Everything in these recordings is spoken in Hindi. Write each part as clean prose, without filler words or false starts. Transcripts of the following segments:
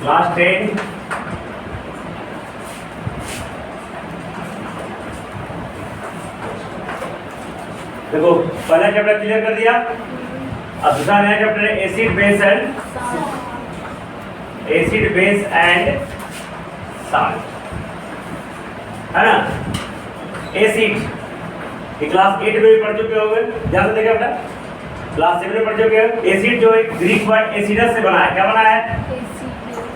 क्लास 10 देखो पहला चैप्टर क्लियर कर दिया। अब दूसरा नया चैप्टर है एसिड बेस एंड साल्ट, है ना। एसिड ये क्लास 8 में भी पढ़ चुके होंगे, ध्यान से देखिए बेटा, क्लास 7 में पढ़ चुके हैं। एसिड जो एक ग्रीक वर्ड एसिडस से बना है, क्या बना है?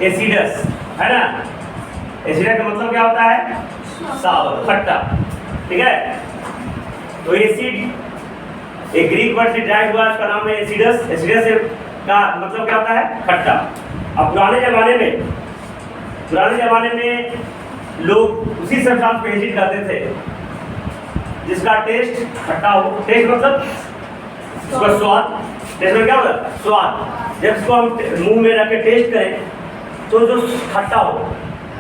एसिडस, है ना। एसिडस का मतलब क्या होता है? सावर, खट्टा, ठीक है। तो एसिड एक ग्रीक वर्ड से ड्राइव हुआ, उसका नाम है एसिडस। एसिडस का मतलब क्या होता है? खट्टा। अब पुराने जमाने में लोग उसी सब्सटेंस पे एसिड करते थे जिसका टेस्ट खट्टा हो। टेस्ट मतलब उसका स्वाद। टेस्ट में क्या होगा? स्वाद। जब इसको हम मुंह में रख के टेस्ट करें तो जो खट्टा हो,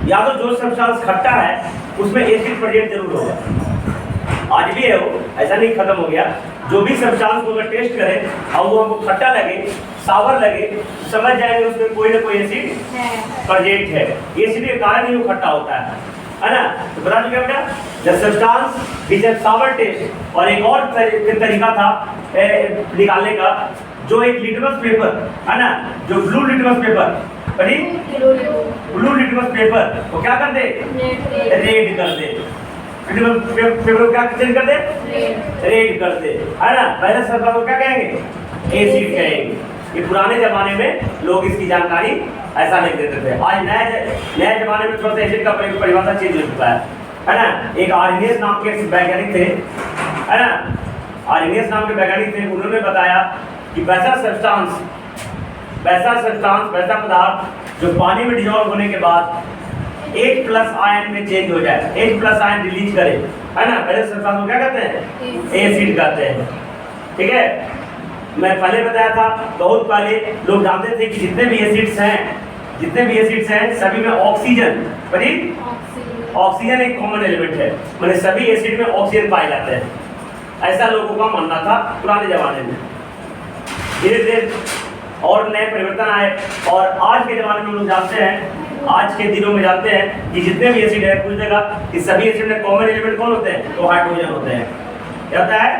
या तो जो सब्सटेंस खट्टा है उसमें एसिड प्रेजेंट जरूर होगा। आज भी है वो, ऐसा नहीं खत्म हो गया। जो भी सब्सटेंस को अगर टेस्ट करें और वो हमको खट्टा लगे, सावर लगे, तो समझ जाएंगे उसमें कोई ना कोई एसिड प्रेजेंट है। एसिड के कारण ही वो खट्टा होता है ना। तो बता चुके बेटा, the substance which have sour taste. और एक और तरीका था निकालने का, जो एक लिटमस पेपर है ना, जो blue litmus paper, blue litmus paper वो क्या कर दे? रेड कर दे। पेपर को क्या चेंज कर दे? रेड कर दे, है ना। पहले सब्सटेंस को क्या कहेंगे? एसिड कहेंगे। ये पुराने जमाने में लोग इसकी जानकारी ऐसा नहीं देते थे। आज नए जमाने में थोड़ा सा एसिड का परिभाषा चेंज हो चुका है ना। एक आर्नियस नाम के वैज्ञानिक थे, है ना। आर्नियस नाम के वैज्ञानिक थे, उन्होंने बताया कि वैसा पदार्थ जो पानी में डिजॉल्व होने के बाद H+ आयन में चेंज हो जाए, H+ आयन रिलीज करे, है ना। पहले सब्सटेंस को क्या कहते हैं? एसिड कहते हैं, ठीक है। मैं पहले बताया था, बहुत पहले लोग जानते थे कि जितने भी एसिड्स हैं सभी में ऑक्सीजन एक कॉमन एलिमेंट है, माने सभी एसिड में ऑक्सीजन पाए जाते हैं। ऐसा लोगों का मानना था पुराने जमाने में। धीरे धीरे और नए परिवर्तन आए, और आज के जमाने में हम लोग जानते हैं, आज के दिनों में जानते हैं कि जितने भी एसिड है, कुछ जगह कि सभी एसिड में कॉमन एलिमेंट कौन होते हैं? तो हाइड्रोजन होते हैं। क्या होता है?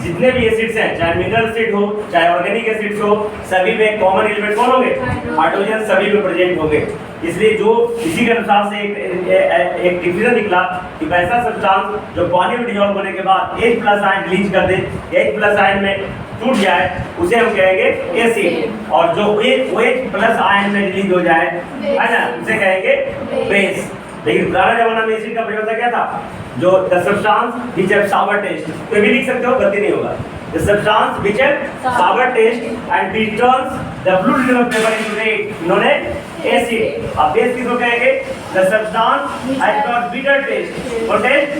जितने भी एसिड्स हैं, चाहे मिनरल एसिड हो चाहे ऑर्गेनिक एसिड्स हो, सभी में कॉमन एलिमेंट कौन होंगे? हाइड्रोजन सभी में प्रेजेंट होंगे। इसलिए जो इसी के अनुसार से एक डिफिनेशन निकला कि वैसा सब्सटेंस जो पानी में डिसॉल्व होने के बाद H+ आयन रिलीज कर दे, H+ आयन में टूट जाए, उसे हम कहेंगे एसिड। और जो OH+ आयन में रिलीज हो जाए, है ना, उसे कहेंगे बेस। लेकिन पुराने जमाना में एसिड का परिभाषा क्या था? जो the substance which have sour taste, तो भी लिख सकते हो, गलती नहीं होगा। The substance which have sour taste and which turns the blue litmus paper into red, known as acid. अब बेस किसको कहेंगे? The substance has got bitter taste. What taste?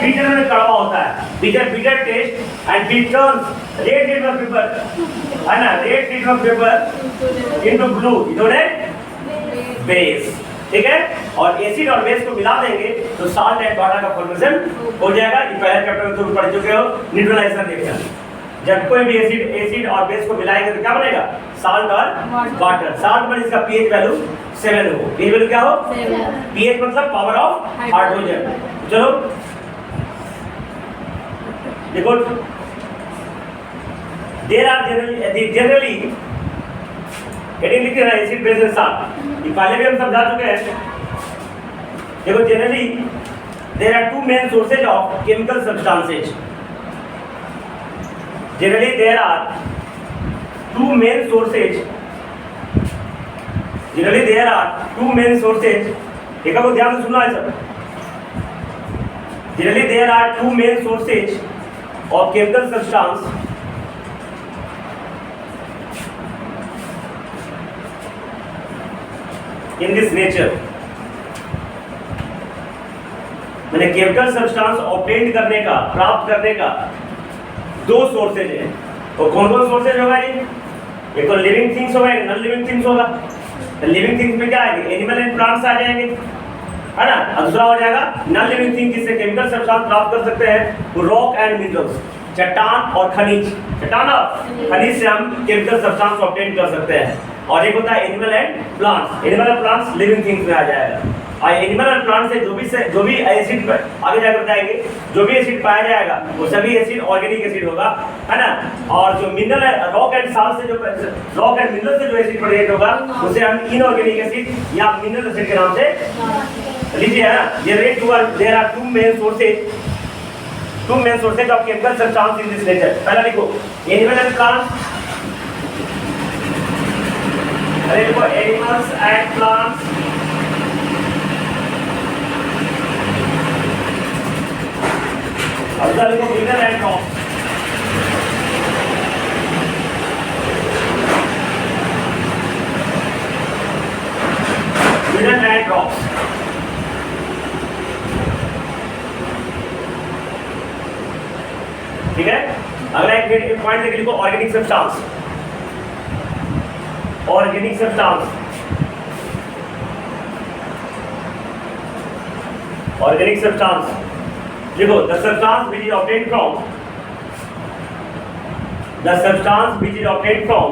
Bitter में कड़वा होता है। Bitter taste and which turns red litmus paper, है ना, red litmus paper into blue, known as base, ठीक है। और एसिड और बेस को मिला देंगे तो साल्ट एंड वाटर का फॉर्मेशन हो जाएगा। ये पहले चैप्टर में तुम पढ़ चुके हो, न्यूट्रलाइजेशन रिएक्शन। जब कोई भी एसिड और बेस को मिलाएंगे तो क्या बनेगा? साल्ट और वाटर। साल्ट में इसका pH वैल्यू 7 हो। pH वैल्यू क्या हो? 7। pH मतलब पावर ऑफ हाइड्रोजन। चलो देखो, देयर आर जनरली हेडिंग लिखी है एसिड बेस एंड साल्ट, ये पहले भी हम समझा चुके हैं। देखो, generally there are two main sources of chemical substances. Generally there are two main sources, एक बार ध्यान से सुनना है सब। Generally there are two main sources of chemical substance in this nature। मैंने केमिकल सब्सटेंस ऑब्टेन करने का, प्राप्त करने का दो सोर्सेज है। तो कौन कौन सोर्सेज होगा? ये एक तो लिविंग थिंग्स होगा, एक नॉन लिविंग थिंग्स होगा। तो लिविंग थिंग्स में क्या आएंगे? एनिमल एंड प्लांट्स आ जाएंगे, है ना। और दूसरा हो जाएगा नॉन लिविंग थिंग, जिससे केमिकल सब्सटेंस प्राप्त कर सकते हैं, वो रॉक एंड मिनरल्स, चट्टान और खनिज। चट्टान और खनिज से हम केमिकल सब्सटेंस ऑब्टेन कर सकते हैं। और एक होता है एनिमल एंड प्लांट्स। एनिमल और प्लांट्स लिविंग थिंग्स में आ जाएगा। और एनिमल और प्लांट से जो भी एसिड आगे जाकर बताएंगे, जो भी एसिड पाया जाएगा वो सभी एसिड ऑर्गेनिक एसिड होगा, है ना। और जो मिनरल है रॉक एंड साल्ट से जो रॉक एंड मिनरल से जो एसिड प्रोड्यूस होगा उसे हम इनऑर्गेनिक एसिड या मिनरल एसिड के नाम से लीजिए, है ना। There are two main sources of chemical substance in this nature. पहला लिखो एनिमल एंड प्लांट्स, अरे देखो एनिमल्स एंड प्लांट्स, अब देखो mineral and rocks. Mineral and rocks, ठीक है। अगला एक पॉइंट देख लिखो organic substance. Organic substance, organic substance लिखो the substance which is obtained from the substance which is obtained from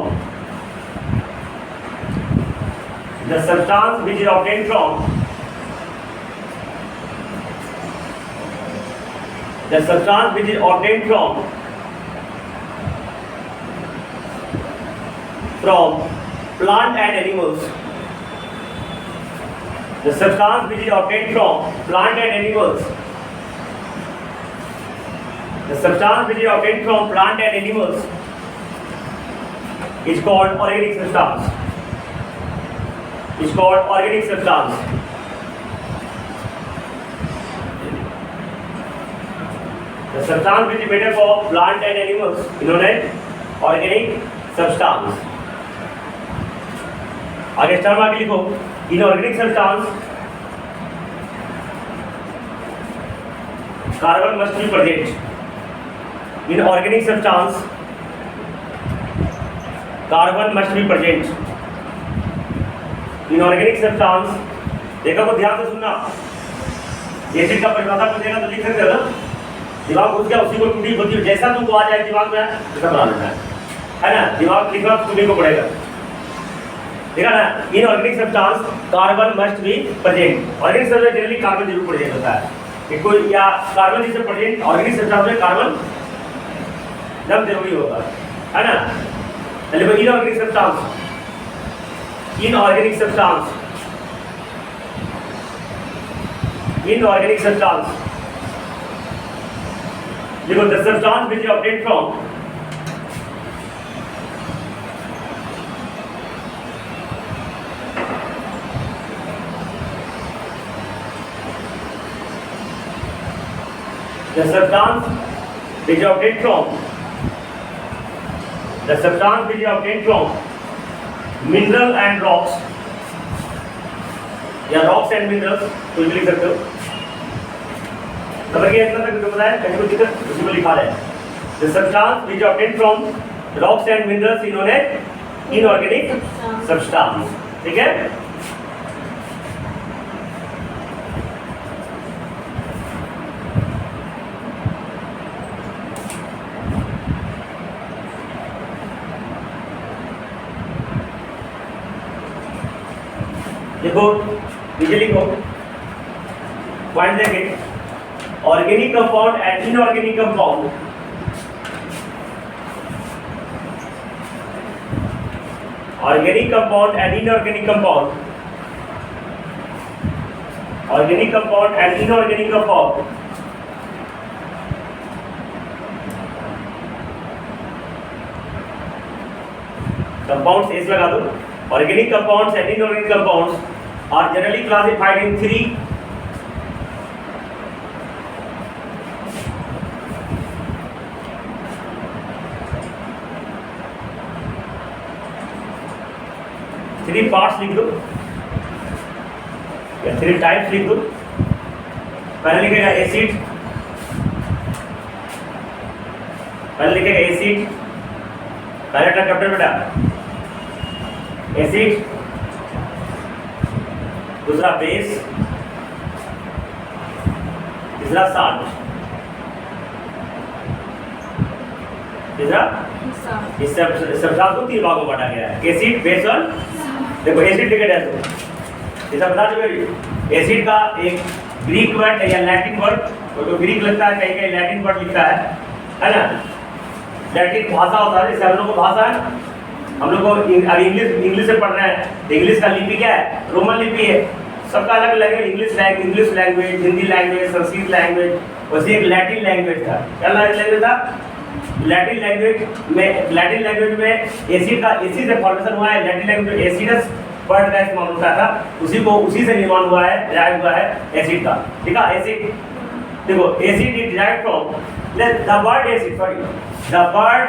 the substance which is obtained from the substance which is obtained from plant and animals, the substance which is obtained from plant and animals, the substance which is obtained from plant and animals is called organic substance. Is called organic substance. The substance which is made up of plant and animals is known as organic substance. आगे स्टार मार्क लिखो inorganic substance carbon must be present. In organic substance, carbon must be present. In organic substance, देखो को ध्यान से सुनना। एसिड का परिभाषा पूछेगा तो लिख सकते हो ना। दिमाग घुस गया उसी को टूटी होती है, जैसा तुमको आ जाए दिमाग में वैसा बना लेना है ना। दिमाग लिखना तुम्हें को पड़ेगा, ठीक है ना। In organic substance carbon must be present. Organic substance generally carbon जरूर प्रेजेंट होता है, कोई या कार्बन जिससे प्रेजेंट ऑर्गेनिक सब्सटेंस में कार्बन जब जरूरी होगा, है ना। Inorganic substance, inorganic substance, inorganic substance देखो the substance which is obtained from the substance which is obtained from the substance which is obtained from mineral and rocks या rocks and minerals कुछ भी लिख सकते हो। समझ गए इतना तक जो बताया, कहीं को दिक्कत उसी को लिखा है। the substance which is obtained from rocks and minerals is known as inorganic substance, ठीक है। देखो नीचे लिखो पॉइंट देखें organic compound and inorganic compound. Organic compound and inorganic compound, organic compound and inorganic compound compounds S लगा दो। Organic compounds and inorganic compounds are generally classified in three parts लिख दो या 3 टाइप्स लिख दो। पहले लिखेगा एसिड, पहले लिखेगा एसिड, पहले कैप्टन बेटा एसिड, दूसरा बेस, तीसरा साल्ट, तीसरा इस शब्दार्थ को 3 भागों में बांटा गया है, एसिड, बेस और देखो एसिड लिखा है तो ऐसा बता दो एसिड का एक ग्रीक वर्ड या लैटिन वर्ड, तो ग्रीक लगता है, कहीं कहीं लैटिन वर्ड लिखता है ना। लैटिन भाषा होता है, जैसे हम लोग को भाषा है, हम लोग को अभी इंग्लिश से पढ़ रहे हैं, तो इंग्लिश का लिपि क्या है? रोमन लिपि है। सबका अलग अलग है, English language, Hindi language, Sanskrit language, वैसे एक लैटिन लैंग्वेज था। क्या लैंग्वेज था? लैटिन लैंग्वेज में एसिड का एसी से फॉर्मेशन हुआ है। लैटिन लैंग्वेज में एसिडस वर्ड का इस्तेमाल होता था, उसी से निर्माण हुआ है, डिराइव हुआ है एसिड का। ठीक है, एसिड देखो, acid is derived from the word acid, the word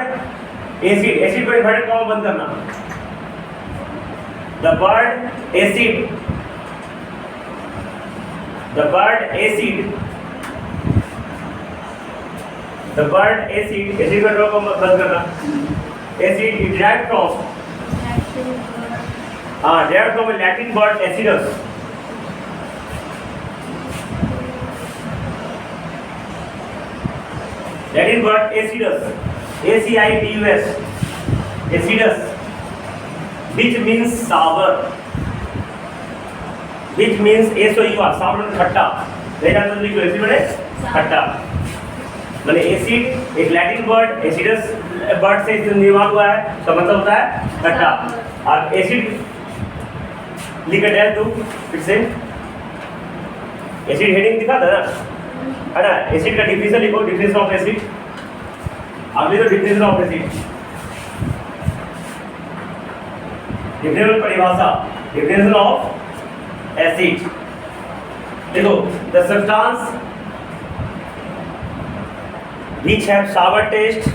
acid, acid को इन्वर्टेड कॉमा बंद करना, the word acid, the word acid, the word acid, acid को ड्रॉ बंद करना, acid is derived from derived from a Latin word acidus. Latin word acidus, A-C-I-D-U-S, acidus, which means sour, which means S-O-U-R, sour means खट्टा। देखा तो लिखो एसिड बने खट्टा, मैंने एसिड एक लैटिन वर्ड एसिडस वर्ड से निर्माण हुआ है, तो मतलब होता है खट्टा। और एसिड लिखा डैश दो फिर से, एसिड हेडिंग दिखा था ना, है ना। एसिड का डिफिनेशन लिखो, डिफिनेशन ऑफ एसिड, अभी तो डिफिनेशन ऑफ एसिड, डिफिनेशन परिभाषा, डिफिनेशन ऑफ एसिड देखो, the substance which have sour taste,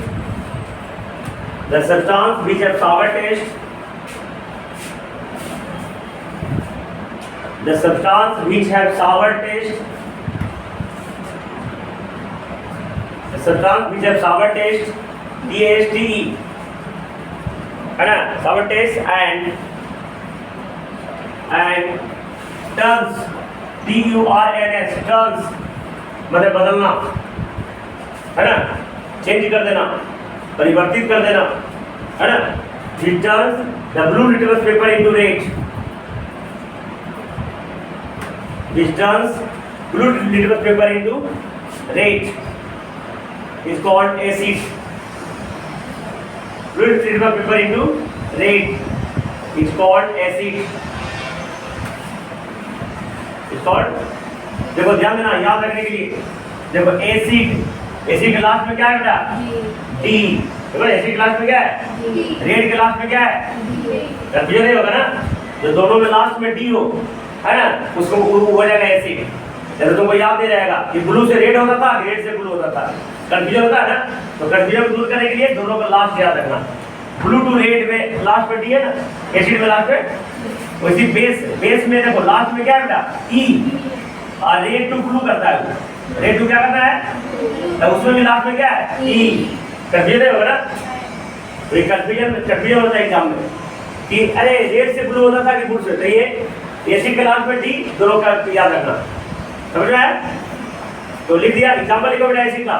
the substance which have sour taste, the substance which have sour taste, the substance which have sour taste, T-A-S-T-E, है ना, sour taste and turns, T-U-R-N-S, turns मतलब बदलना, है ना, चेंज कर देना, परिवर्तित कर देना, है ना। It turns the blue litmus paper into red. It turns blue litmus paper into red. Is called acid. Blue litmus paper into red. It's called acid. It's called. देखो ध्यान देना, याद रखने के लिए। देखो एसिड, एसिड के लास्ट में क्या है बेटा? डी। देखो एसिड के लास्ट में क्या है? रेड के लास्ट में क्या है? कंफ्यूजन नहीं होगा ना, जो दोनों में लास्ट में डी हो, है ना, उसको हो जाएगा एसिड। जैसे तुमको याद नहीं रहेगा कि ब्लू से रेड होता था, रेड से ब्लू होता था, कंफ्यूजन होता है ना। तो कंफ्यूजन को दूर करने के लिए दोनों का लास्ट याद रखना। ब्लू टू रेड में लास्ट में डी है ना, एसिड में लास्ट में, वैसी बेस में देखो लास्ट में क्या है बेटा? ई। और रेड टू ब्लू करता है, रेड टू क्या करता है, तो उसमें भी लास्ट में क्या है? ई। कंफ्यूजन होगा ना, तो ये कंफ्यूजन होता है एग्जाम में कि अरे रेड से ब्लू होता था कि ब्लू से, तो ये एसिड के लास्ट में डी, दोनों का याद रखना, समझ में आया? तो लिख दिया, एग्जाम्पल लिखो बेटा एसिड का,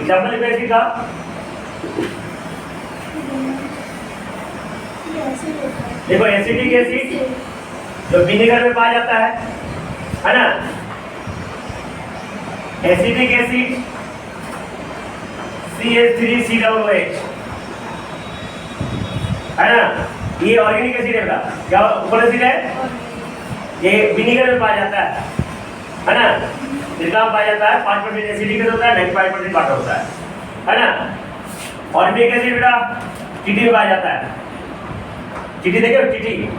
एग्जाम्पल लिखो एसिड का। देखो एसिडिक एसिड जो विनेगर में पाया जाता है ना, एसिडिक एसिड CH3COOH, है ना, ये ऑर्गेनिक एसिड है बेटा। क्या ऊपर एसिड है? ये विनेगर में पाया जाता है ना, सिरका में पाया जाता है, 5% एसिडिक होता है, 95% वाटर होता है ना। ऑर्गेनिक एसिड बेटा चीटी में पाया जाता है, चीटी देखिए,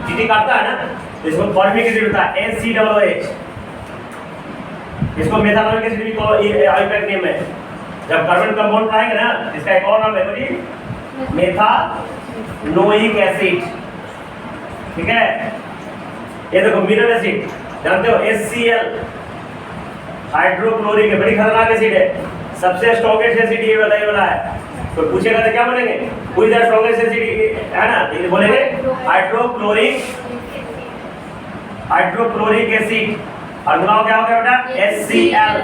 चीटी काटता है ना, तो इसको फॉर्मिक एसिड होता है, HCOOH। इसको मेथानोइक एसिड भी आयुर्वेदिक नेम है। जब कार्बन कंपाउंड पढ़ाएंगे ना, इसका एक और नाम है बोलिए, मेथानोइक एसिड, ठीक है। ये देखो मिनरल एसिड जानते हो, HCl, हाइड्रोक्लोरिक है, बड़ी खतरनाक एसिड है, सबसे स्ट्रॉन्गेस्ट एसिड ये वाला है। तो पूछेगा तो क्या बोलेंगे? कोई द स्ट्रॉन्गेस्ट एसिड है ना, ये बोलेंगे हाइड्रोक्लोरिक एसिड। और गुनाह क्या हो गया बेटा? HCl,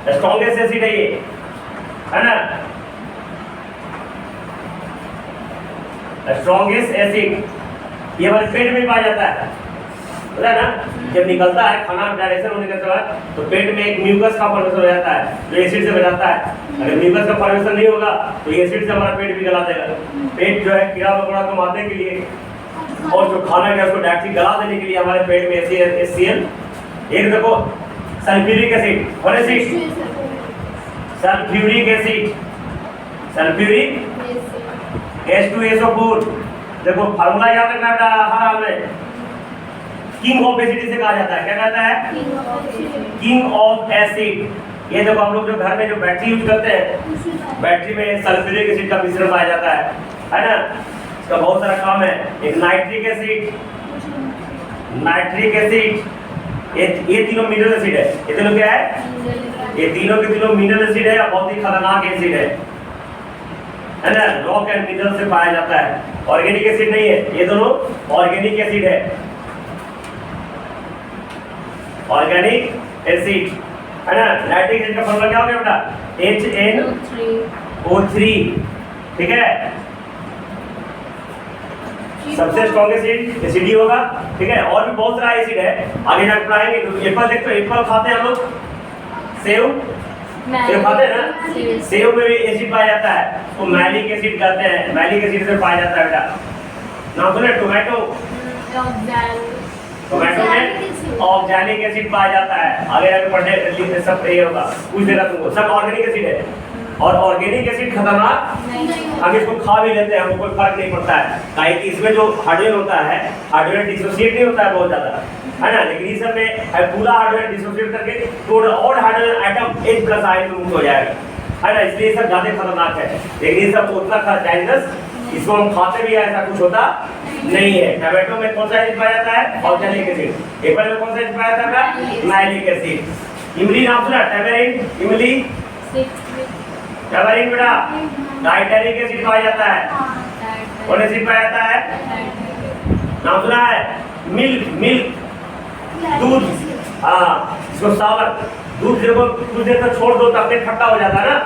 स्ट्रॉन्गेस्ट एसिड है ये, है ना। स्ट्रॉन्गेस्ट एसिड ये हमारे पेट में पाया जाता है, पता है ना। जब निकलता है खाना डाइजेशन होने के बाद तो पेट में एक म्यूकस का फॉर्मेशन हो जाता है जो एसिड से बनाता है। अगर म्यूकस का फॉर्मेशन नहीं होगा तो एसिड से हमारा पेट भी गला देगा। पेट जो है कीड़ा मकोड़ा को मारने के लिए और जो खाना है उसको डायरेक्टली गला देने के लिए हमारे पेट में HCl। एक देखो सल्फ्यूरिक एसिड, और acid sulphuric acid, sulphuric H2SO4। देखो फार्मूला याद रखना बेटा, हर हाल में किंग ऑफ एसिड इसे कहा जाता है। क्या कहता है? King of acid. ये देखो हम लोग जो घर में जो बैटरी यूज करते हैं, बैटरी में सल्फ्यूरिक एसिड का मिश्रण पाया जाता है ना। इसका बहुत सारा काम है। एक नाइट्रिक एसिड, नाइट्रिक एसिड, ये तीनों मिनरल एसिड है। ये तीनों क्या है? ये तीनों के तीनों मिनरल एसिड है और बहुत ही खतरनाक एसिड है ना। रॉक एंड मिनरल से पाया जाता है, ऑर्गेनिक एसिड नहीं है। ये दोनों ऑर्गेनिक एसिड है, ऑर्गेनिक एसिड है ना। नाइट्रिक एसिड का फॉर्मूला क्या हो गया बेटा? HNO3। ठीक है, सबसे स्ट्रॉन्गेस्ट एसिड ही होगा। ठीक है, और भी बहुत सारा एसिड है, आगे जाकर पढ़ाएंगे। एप्पल देखते हो, एप्पल खाते हैं हम लोग, सेव सेव खाते हैं ना, सेव में भी एसिड पाया जाता है, तो मैलिक एसिड कहते हैं। मैलिक एसिड से पाया जाता है बेटा। नाम सुने? टोमेटो, टोमेटो में ऑक्सैलिक एसिड पाया जाता है। आगे जाके पढ़ने लिखने सब ये होगा, पूछ देगा तुमको। सब ऑर्गेनिक एसिड है, और ऑर्गेनिक एसिड खतरनाक, हम इसको खा भी लेते हैं, हमको कोई फर्क नहीं पड़ता है। काहे कि इसमें जो हाइड्रोजन होता है, हाइड्रोजन डिसोसिएट नहीं होता है बहुत ज्यादा, है ना। लेकिन इस सब में पूरा हाइड्रोजन डिसोसिएट करके टोटल और हाइड्रोजन आइटम H+ आयन में मुक्त हो जाएगा, है ना। इसलिए सब ज्यादा खतरनाक है। लेकिन ये सब उतना डेंजरस, इसको हम खाते भी ऐसा कुछ होता नहीं है। टोमेटो में कौन सा एसिड पाया जाता है? Oxalic acid. एप्पल में कौन सा एसिड पाया जाता है? Malic acid. इमली नाम सुना? टैमरिंड, इमली, टैमरिंड बेटा डाइटेरिक एसिड पाया जाता है। कौन एसिड पाया जाता है? नाम सुना है? मिल्क, मिल्क दूध, हाँ इसको सावर दूध देखो कुछ देर तक छोड़ दो तब तक खट्टा हो जाता है ना।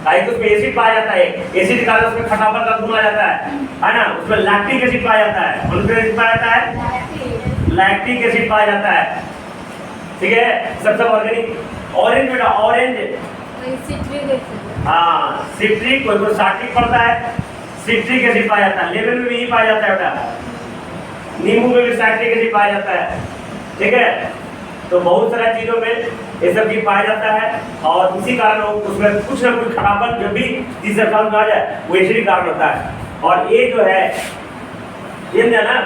तो उसमें एसिड पाया जाता है, एसिड के कारण उसमें खट्टापन का गुण आ जाता है ना। उसमें लैक्टिक एसिड पाया जाता है। कौन सा एसिड पाया जाता है? लैक्टिक एसिड पाया जाता है। ठीक है, सब ऑर्गेनिक। ऑरेंज बेटा, ऑरेंज, हाँ सिट्रिक, कोई सार्टिक पड़ता है, सिट्रिक एसिड पाया जाता है। लेमन में भी यही पाया जाता है बेटा, नींबू में भी साइट्रिक एसिड पाया जाता है। ठीक है, तो बहुत सारा चीजों में ये सब चीज पाया जाता है, और इसी कारण उसमें कुछ ना कुछ खराबन जब भी तीसरा काम आ जाए वो एसिड कारण होता है। और ये जो है ये ना,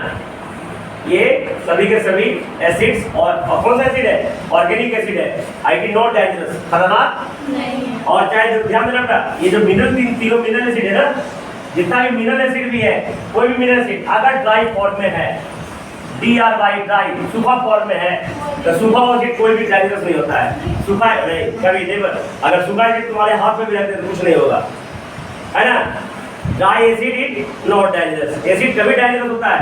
ये सभी के सभी एसिड्स, और कौन सा एसिड है? ऑर्गेनिक एसिड है। IT नॉट डेंजरस, खतरनाक नहीं। और चाहे ध्यान देना बेटा, ये जो मिनरल तीनों मिनरल एसिड है ना, जितना भी मिनरल एसिड भी है, कोई भी मिनरल एसिड अगर ड्राई फॉर्म में है, DRY ड्राई, सूखा फॉर्म में है, तो सूखा एसिड कोई भी डेंजरस नहीं होता है। सूखा नहीं कभी नेवर, अगर सूखा एसिड तुम्हारे हाथ में भी रहते तो कुछ नहीं होगा, है ना। Dry acid is not dangerous. Acid कभी डेंजरस होता है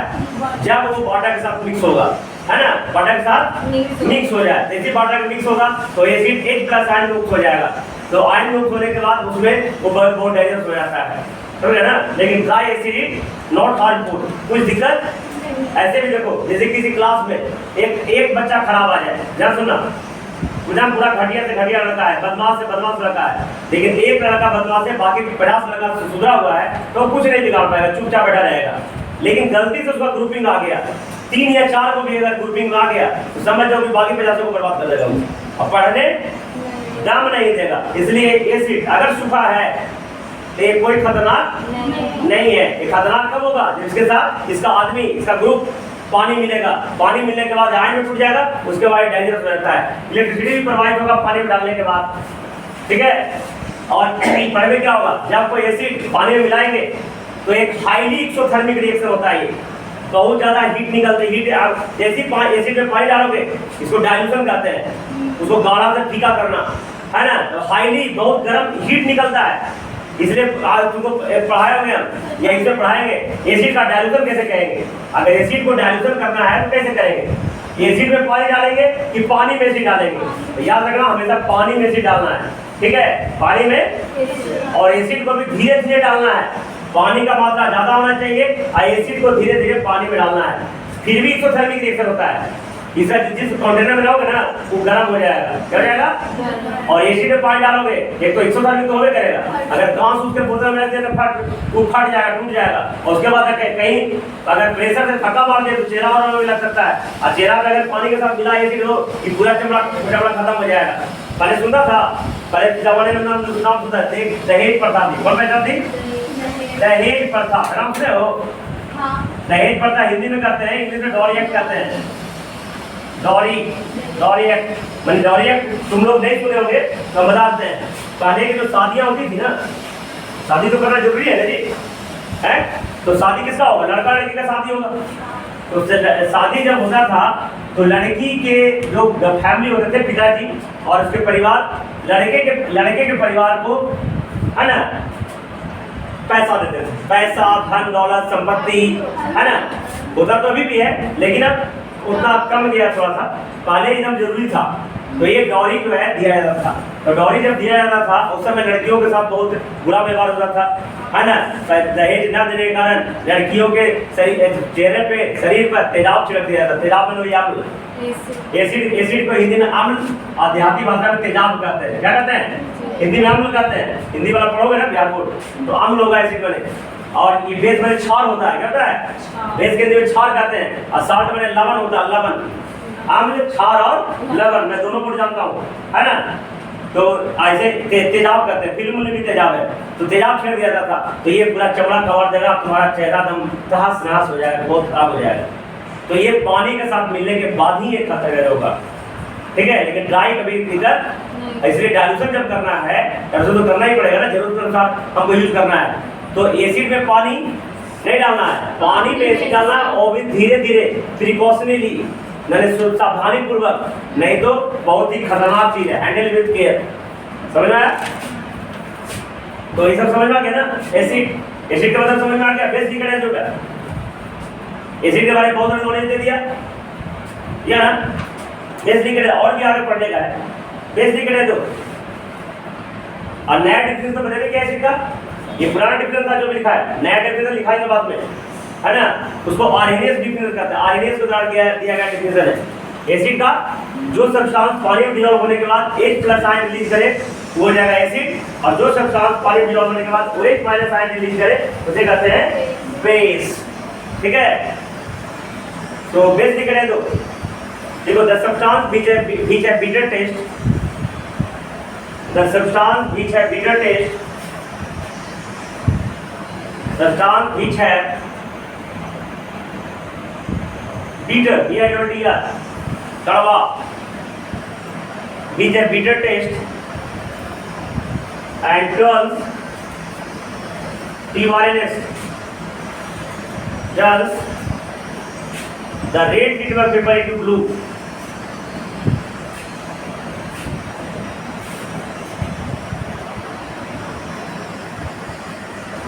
जब वो वाटर के साथ मिक्स होगा, है ना। वाटर के साथ मिक्स हो जाए, जैसे वाटर मिक्स होगा तो एसिड H+ आयन मुक्त हो जाएगा। तो आयन मुक्त होने के बाद उसमें वो बहुत डेंजरस हो जाता है, समझ गए ना। लेकिन dry acid is not harmful, कुछ दिक्कत ऐसे भी देखो, जैसे किसी क्लास में एक बच्चा खराब आ जाए, ध्यान सुनना, पूरा घटिया से घटिया लड़का है, बदमाश से बदमाश लड़का है, लेकिन एक लड़का बदमाश है, बाकी 50 लड़का सुधरा हुआ है, तो कुछ नहीं बिगाड़ पाएगा, चुपचाप बैठा रहेगा। लेकिन गलती से उसका ग्रुपिंग आ गया, 3 या 4 को भी अगर ग्रुपिंग में आ गया तो समझ जाओ कि बाकी 50 को बर्बाद कर देगा वो, और पढ़ने दम नहीं देगा। इसलिए एसिड अगर सूखा है तो ये कोई खतरनाक नहीं है। ये खतरनाक कब होगा? जिसके साथ इसका आदमी, इसका ग्रुप पानी मिलेगा, पानी मिलने के बाद आयन में टूट जाएगा, उसके बाद डेंजरस रहता है। इलेक्ट्रिसिटी भी प्रवाहित होगा पानी में डालने के बाद, ठीक है। और पहले क्या होगा, जब कोई एसिड पानी में मिलाएंगे तो एक हाईली एक्सोथर्मिक रिएक्शन होता है, बहुत ज्यादा हीट निकलती है। हीट जैसे एसिड में पानी डालोगे, इसको डाइल्यूशन कहते हैं, उसको गाढ़ा से फीका करना, है ना। तो हाईली बहुत गर्म हीट निकलता है, इसलिए आज तुमको पढ़ाए होंगे हम या इसमें पढ़ाएंगे एसिड का डाइल्यूशन कैसे करेंगे। अगर एसिड को डाइल्यूशन करना है तो कैसे करेंगे? एसिड में पानी डालेंगे कि पानी में एसिड डालेंगे? तो याद रखना हमेशा पानी में एसिड डालना है, ठीक है, पानी में। और एसिड को भी धीरे धीरे डालना है, पानी का मात्रा ज्यादा होना चाहिए और एसिड को धीरे धीरे पानी में डालना है, फिर भी एक्सोथर्मिक रिएक्शन होता है। इसका जिस कंटेनर में रहोगे ना वो गर्म हो जाएगा, क्या हो जाएगा, और एसिड में पानी डालोगे एक तो एक्सोथर्मिक तो होबे करेगा, अगर कांच उसके बोतल में रख दे तो वो फट जाएगा, टूट जाएगा, और उसके बाद कहीं अगर प्रेशर से थका मार दे तो चेहरा और भी लग सकता है, और चेहरा में अगर पानी के साथ मिला एसिड हो कि पूरा चमड़ा खत्म हो जाएगा। पहले सुनता था, पहले जमाने में नाम सुनता थे दहेज प्रथा थी, कौन प्रथा थी, दहेज प्रथा, नाम सुने हो, दहेज प्रथा हिंदी में कहते हैं, इंग्लिश में डॉरी एक्ट कहते हैं, डॉरी एक्ट मैंने डॉरी एक्ट तुम लोग नहीं सुने होंगे तो बताते हैं। पहले की जो शादियां होती थी ना, शादी तो करना जरूरी है ना जी, है, तो शादी किसका होगा, लड़का लड़की का शादी होगा, तो शादी जब होता था तो लड़की के जो फैमिली होते थे, पिताजी और उसके परिवार, लड़के के परिवार को है ना पैसा देते थे, पैसा, धन दौलत, संपत्ति, है ना, होता तो अभी भी है लेकिन अब उतना कम गया थोड़ा सा, पहले एकदम जरूरी था। तो ये डॉरी जो है दिया जाता था, तो डॉरी जब दिया जाता था उस समय लड़कियों के साथ बहुत बुरा व्यवहार होता था, है ना, दहेज न देने के कारण लड़कियों के चेहरे पे, शरीर पर तेजाब छिड़क दिया जाता। तेजाब में एसिड को हिंदी में अम्ल, आध्यात्मिक भाषा में तेजाब कहते हैं, क्या कहते हैं, हिंदी में अम्ल कहते हैं, हिंदी वाला पढ़ोगे ना बिहार बोर्ड तो अम्ल होगा एसिड बने, और ये बेस में क्षार होता है, क्या होता है, बेस के अंदर क्षार कहते हैं, और साल्ट में लवण होता है, लवण, अम्ल, क्षार और लवण, मैं दोनों को जानता हूँ, है ना, तो ऐसे तेजाब करते हैं, फिल्म में भी तेजाब है, तो तेजाब छेड़ दिया जाता था, तो ये पूरा चमड़ा कवर देगा, तुम्हारा चेहरा एकदम तहस नहस हो जाएगा, बहुत खराब हो जाएगा। तो ये पानी के साथ मिलने के बाद ही ये खतरे होगा, ठीक है, लेकिन ड्राई कभी इधर, इसलिए डाइल्यूशन जब करना है डाइल्यूशन तो करना ही पड़ेगा ना, जरूरत के अनुसार हमको यूज करना है। तो एसिड में पानी नहीं डालना है, पानी में एसिड डालना है, और भी धीरे धीरे प्रिकॉशनली, मैंने सावधानी पूर्वक, नहीं तो बहुत ही खतरनाक चीज है, हैंडल विद केयर, समझ में आया। तो ये सब समझ में आ गया ना, एसिड का मतलब समझ में आ गया, बेस डिग्रेडेशन हो गया, एसिड के बारे में बहुत सारा नॉलेज दे दिया या ना, बेस डिग्रेडेशन और भी आगे पढ़ने का है, बेस डिग्रेडेशन और नया डिफरेंस तो बताइए क्या एसिड का, ये पुराना डिफरेंस था जो भी लिखा है, नया डिफरेंस लिखाएंगे बाद में, है ना, उसको आर्हेनियस डिफरेंस कहते हैं, आर्हेनियस को दिया गया डिफरेंस है एसिड का, जो सब्सटेंस पानी में डिसॉल्व होने के बाद H+ आयन रिलीज करे वो हो जाएगा एसिड, और जो सब्सटेंस पानी में डिसॉल्व होने के बाद OH- आयन रिलीज करे उसे कहते हैं बेस, ठीक है। तो बेस लिख रहे हैं, देखो the substance which have bitter taste, the substance which have bitter taste, substance which have bitter, B-I-T-T-E-R, कड़वा, which have bitter taste and turns, T-Y-N-S, turns the red litmus paper into blue.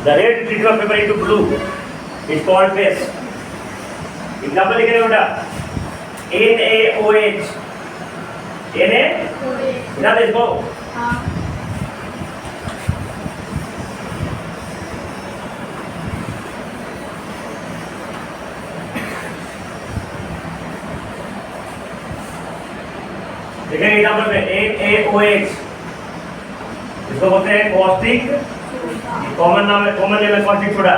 The red litmus paper into blue is called base. Example लिख रहे हो बेटा, NaOH, ना देखो, देखेंगे एग्जाम्पल में NaOH, इसको बोलते हैं कॉस्टिक, कॉमन नाम है, कॉमन नेम है कॉस्टिक सोडा,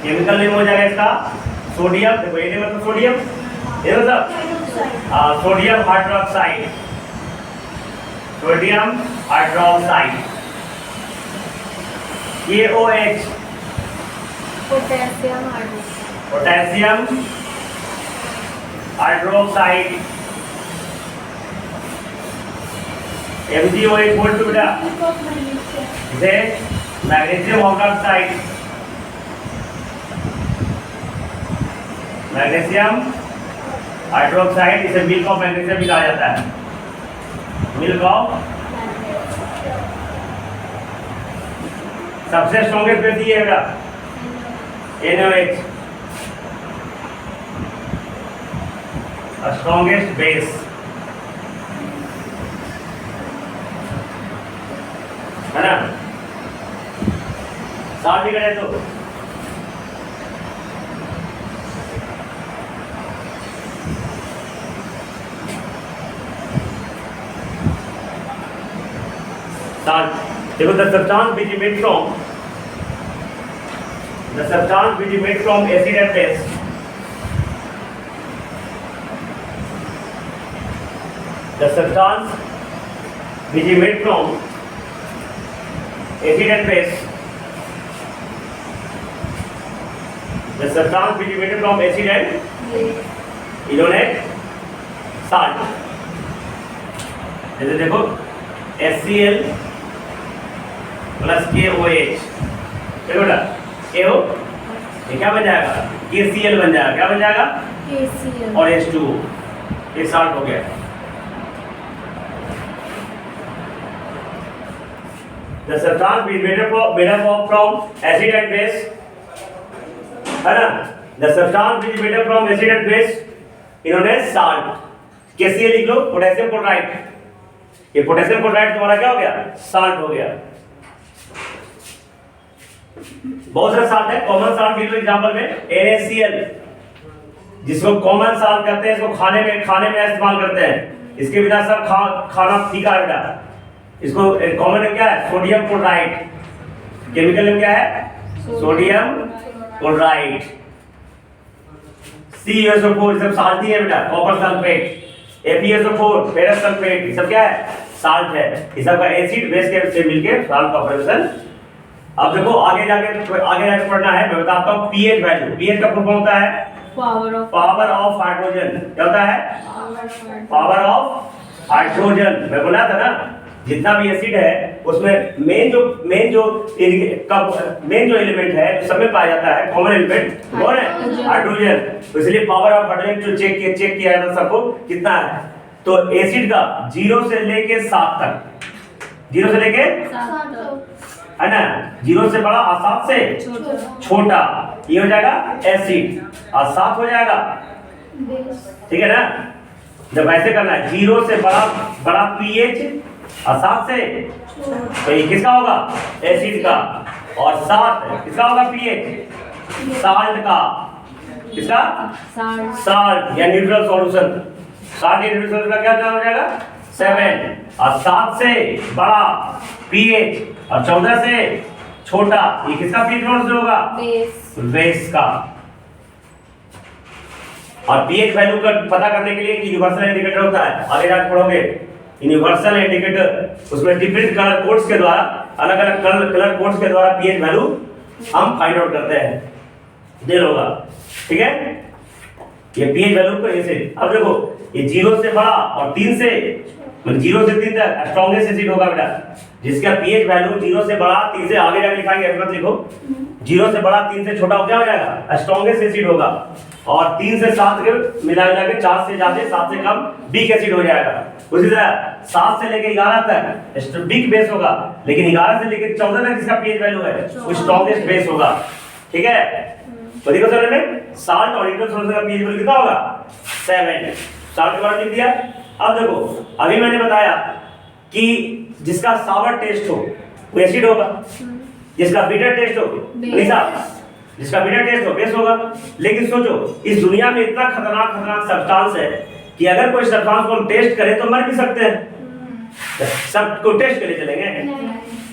केमिकल नेम हो जाएगा इसका सोडियम, देखो ये मतलब सोडियम, ये मतलब सोडियम हाइड्रोक्साइड, सोडियम हाइड्रोक्साइड, ये OH, पोटेशियम हाइड्रोक्साइड, MgOH बोल टू बेटा, इसे मैग्नीशियम ऑक्साइड, मैग्नीशियम हाइड्रोक्साइड, इसे मिल्क ऑफ मैग्नीशियम भी कहा जाता है, मिल्क ऑफ, सबसे स्ट्रॉन्गेस्ट बेस ये है बेटा NaOH, स्ट्रॉन्गेस्ट बेस, है ना। साल्ट निकल है तो salt. देखो the substance which is made from acid and base. The substance which is made from acid and base. The substance which is made from acid and is known as salt. जैसे देखो HCl प्लस KOH, देखो बेटा KO ये क्या बन जाएगा? KCl बन जाएगा। क्या बन जाएगा? KCl और H2O ये साल्ट हो गया। The substance is made up from acid and base, है ना? The substance is made up from acid and base इन्होंने salt, KCl लिख लो, पोटेशियम क्लोराइड। ये पोटेशियम क्लोराइड तुम्हारा क्या हो गया? साल्ट हो गया। बहुत सारे साल्ट है, कॉमन साल्ट लिख लो एग्जांपल में NaCl, जिसको कॉमन साल्ट कहते हैं, इसको खाने में इस्तेमाल करते हैं। इसके बिना सब खाना फीका है बेटा। इसको कॉमन नेम क्या है? Sodium chloride. केमिकल नेम क्या है? Sodium chloride. CuSO4 सब साल्ट ही है बेटा। Copper sulphate, FeSO4 ferrous sulphate, ये सब क्या है? साल्ट है। ये सब का एसिड बेस के से मिलके साल्ट का फॉर्मेशन। अब देखो आगे जाके पढ़ना है। मैं बताता हूँ pH वैल्यू। pH का फुल फॉर्म होता है पावर ऑफ हाइड्रोजन। क्या होता है? Power of hydrogen. मैं बोला था ना, जितना भी एसिड है उसमें मेन जो एलिमेंट है सब में पाया जाता है, कॉमन एलिमेंट कौन है? हाइड्रोजन। तो इसलिए पावर ऑफ हाइड्रोजन जो चेक किया था सबको कितना है। तो एसिड का 0 से लेके 7 तक, 0 से लेके है ना, 0 से बड़ा और 7 से छोटा, ये हो जाएगा एसिड और 7 हो जाएगा, ठीक है ना। जब ऐसे करना है 0 से बड़ा pH और 7 से, तो ये किसका होगा? एसिड का। और 7 किसका होगा? pH साल्ट का। किसका? साल्ट या न्यूट्रल सॉल्यूशन। साल्ट या न्यूट्रल सॉल्यूशन का क्या नाम हो जाएगा? 7। और 7 से बड़ा pH और 14 से छोटा, ये किसका pH होगा? बेस का। और pH वैल्यू का पता करने के लिए यूनिवर्सल इंडिकेटर होता है, आगे जाकर पढ़ोगे। यूनिवर्सल इंडिकेटर उसमें डिफरेंट कलर कोड्स के द्वारा, अलग अलग कलर कोड्स के द्वारा pH वैल्यू हम फाइंड आउट करते हैं। देख होगा, ठीक है। ये pH वैल्यू को ऐसे, अब देखो ये 0 से बड़ा और 3 से, मतलब 0 से 3 तक स्ट्रॉन्गेस्ट एसिड होगा बेटा। जिसका pH वैल्यू 0 से बड़ा 3 से, आगे जाके लिखाएंगे, मत लिखो। 0 से बड़ा 3 से छोटा क्या हो जाएगा? स्ट्रॉन्गेस्ट एसिड होगा। और 3 से 7 के मिला के 4 से ज्यादा, 7 से कम वीक एसिड हो जाएगा। उसी तरह 7 से लेकर 11 तक वीक बेस होगा, लेकिन 11 से लेकर 14 तक जिसका pH वैल्यू है वो स्ट्रॉन्गेस्ट बेस होगा, ठीक है। तो देखो सर में साल्ट और न्यूट्रल सॉल्यूशन का pH वैल्यू कितना होगा? 7। साल्ट के बारे में लिख दिया। अब देखो अभी मैंने बताया कि जिसका सावर टेस्ट हो वो एसिड होगा, जिसका बिटर टेस्ट हो जिसका बिटर टेस्ट हो बेस होगा। लेकिन सोचो इस दुनिया में इतना खतरनाक सब्सटेंस है कि अगर कोई सब्सटेंस को हम टेस्ट करें तो मर भी सकते हैं। सब को टेस्ट के लिए चलेंगे?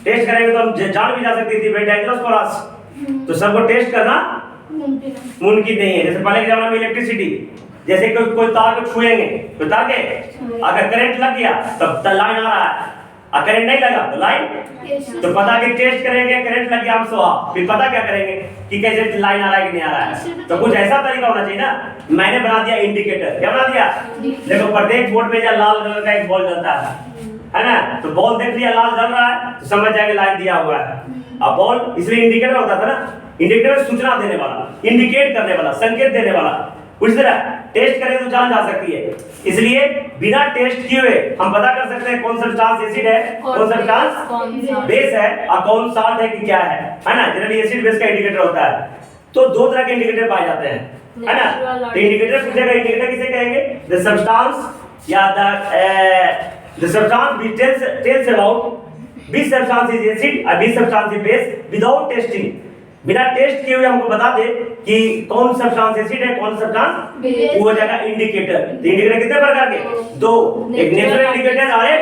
टेस्ट करेंगे तो हम जान भी जा सकती थी, वेरी डेंजरस फॉर अस। तो सबको टेस्ट करना मुमकिन नहीं है। जैसे पहले के जमाने में इलेक्ट्रिसिटी, जैसे कोई तार को छुएंगे तो तार के अगर करंट लग गया तब लाइन आ रहा है, और करंट नहीं लगा तो लाइन, तो पता कि टेस्ट करेंगे, करंट लग गया हम सुहा, फिर पता क्या करेंगे कि कैसे लाइन आ रहा है कि नहीं आ रहा है। तो कुछ ऐसा तरीका होना चाहिए ना। मैंने बना दिया इंडिकेटर। क्या बना दिया? देखो प्रत्येक बोर्ड में या लाल कलर का एक बॉल जलता है ना, तो बॉल देख लिया लाल जल रहा है तो समझ जाएगा लाइन दिया हुआ है। अब बॉल इसलिए इंडिकेटर होता था ना, इंडिकेटर सूचना देने वाला, इंडिकेट करने वाला, संकेत देने वाला। उस तरह टेस्ट करें तो जान जा सकती है। इसलिए बिना टेस्ट किए हुए हम पता कर सकते हैं कौन सब्सटेंस एसिड है, कौन सब्सटेंस बेस है और कौन साल्ट है कि क्या है ना। जनरली एसिड बेस का इंडिकेटर होता है। तो 2 तरह के इंडिकेटर पाए जाते हैं, है ना। तो इंडिकेटर पूछेगा, इंडिकेटर किसे कहेंगे? द सब्सटेंस या the substance which tells about which substance is acid और which substance is base without testing, बिना टेस्ट किए हुए हमको बता दे कि कौन सब्सटेंस एसिड है कौन सब्सटेंस, वो हो जाएगा इंडिकेटर। तो इंडिकेटर कितने प्रकार के? दो, एक नेचुरल इंडिकेटर और एक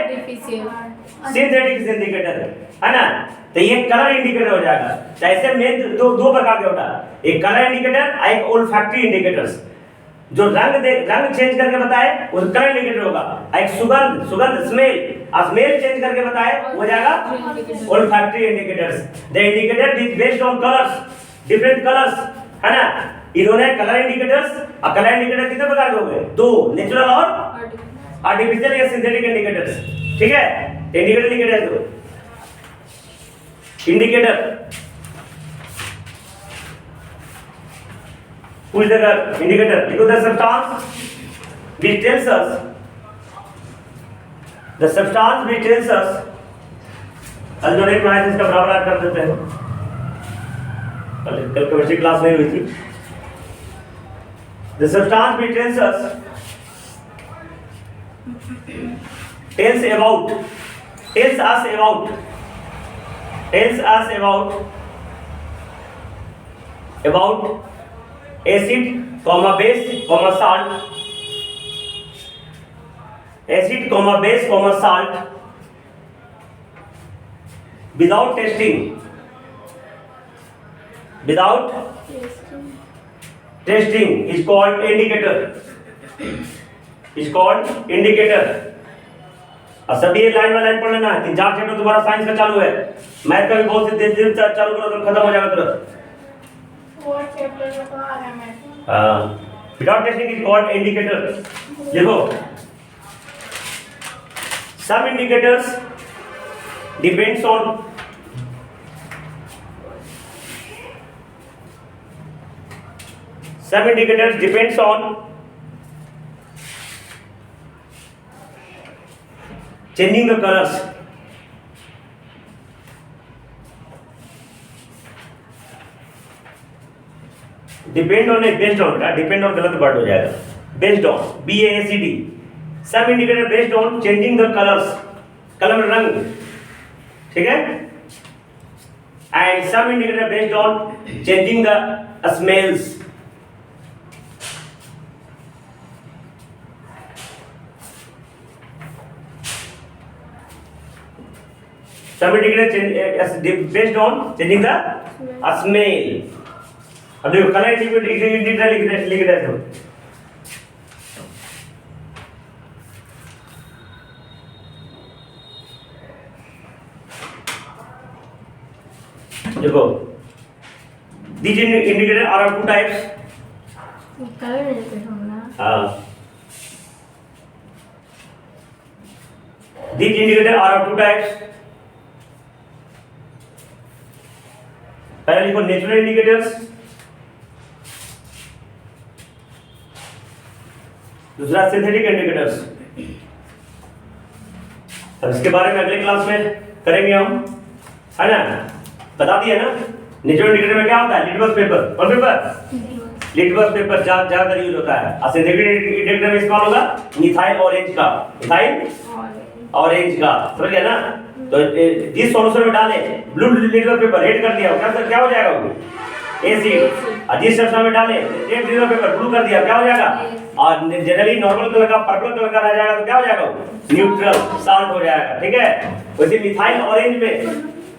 सिंथेटिक इंडिकेटर है ना। तो ये कलर इंडिकेटर हो जाएगा। तो ऐसे मेन दो प्रकार के होता है, एक कलर इंडिकेटर और एक ओल्फैक्टरी इंडिकेटर्स। जो रंग चेंज करके बताए वो कलर इंडिकेटर होगा, एक सुगंध स्मेल चेंज करके बताए हो जाएगा olfactory indicators. The indicator is based on colours, different colours है ना। इन्होंने कलर इंडिकेटर्स और कलर इंडिकेटर कितने प्रकार के हो गए? दो, नेचुरल और आर्टिफिशियल या सिंथेटिक इंडिकेटर्स। ठीक है, इंडिकेटर लिखे रहे दो indicator. Who is the indicator? Because the substance which tells us, the substance which tells us, alternate में इसका बराबर ऐड कर देते हैं। कल केमिस्ट्री क्लास नहीं हुई थी। The substance which tells us about acid, base, salt, acid, base, salt without testing is called indicator, और सभी ये लाइन बाय लाइन पढ़ लेना है। 3-4 चैप्टर तुम्हारा साइंस का चालू है, मैथ का भी बहुत से देर चालू करो तो खत्म हो जाएगा तुरंत। Without testing is called indicator. देखो, some indicators depends on changing the colors. Depend on based on, depend on गलत वर्ड हो जाएगा। Based on, BACD. Some indicator based on changing the colors, colour रंग, ठीक है? And some indicator based on changing the smells. Some indicator based on changing the smell. अब देखो कलर इंडिकेटर लिख रहे थे। देखो, these indicator are of two types. Colour indicator होना। हाँ, these indicator are of two types. पहले लिखो नेचुरल इंडिकेटर्स, दूसरा सिंथेटिक इंडिकेटर्स। अब इसके बारे में अगले क्लास में करेंगे हम, है ना। बता दिया ना, नेचुरल इंडिकेटर में क्या होता है? लिटमस पेपर, कौन पेपर? लिटमस पेपर ज्यादातर यूज होता है। और सिंथेटिक इंडिकेटर में इस्तेमाल होगा मिथाइल ऑरेंज का, समझ गया ना। तो जिस सॉल्यूशन में डाले ब्लू लिटमस पेपर रेड कर दिया, क्या हो जाएगा वो? एसिड। और जिस सब्सटेंस में डाले रेड लिटमस पेपर ब्लू कर दिया, क्या हो जाएगा? और जनरली नॉर्मल कलर का पर्पल कलर का रह जाएगा तो क्या हो जाएगा? न्यूट्रल साल्ट हो जाएगा, ठीक है। वैसे मिथाइल ऑरेंज में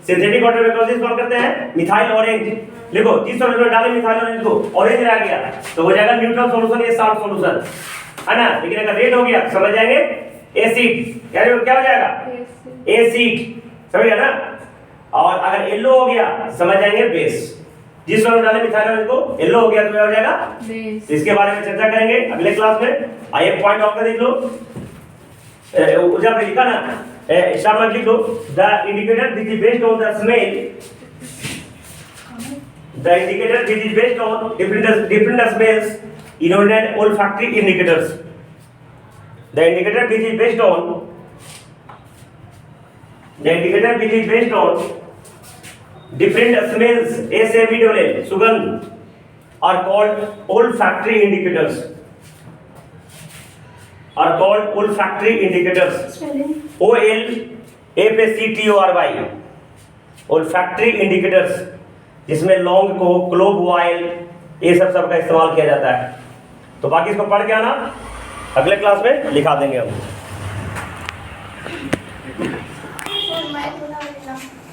सिंथेटिक वाटर में कौन सी इस्तेमाल करते हैं? Methyl orange. लिखो, जिस सॉल्यूशन में डाले मिथाइल ऑरेंज को ऑरेंज रह गया तो हो जाएगा न्यूट्रल सॉल्यूशन या साल्ट सॉल्यूशन, है ना। लेकिन अगर रेड हो गया समझ जाएंगे एसिड, क्या हो जाएगा? एसिड, समझ गया ना। और अगर येलो हो गया समझ जाएंगे बेस। जिस सॉल्यूशन डाले मिथाइल ऑरेंज को येलो हो गया तो क्या हो जाएगा? बेस। इसके बारे में चर्चा करेंगे अगले क्लास में। आइए पॉइंट ऑफ कर देख लो, जब लिखा ना स्टार्ट लिख लो, the indicator which is based on the smell, the indicator which is based on different smells innominate olfactory indicators. The indicator which is based on different smells, SAVWL, सुगंध, are called olfactory indicators. FACTORY olfactory indicators, जिसमें लौंग को, क्लोव ऑयल, ये सब का इस्तेमाल किया जाता है। तो बाकी इसको पढ़ के आना, अगले क्लास में लिखा देंगे हम।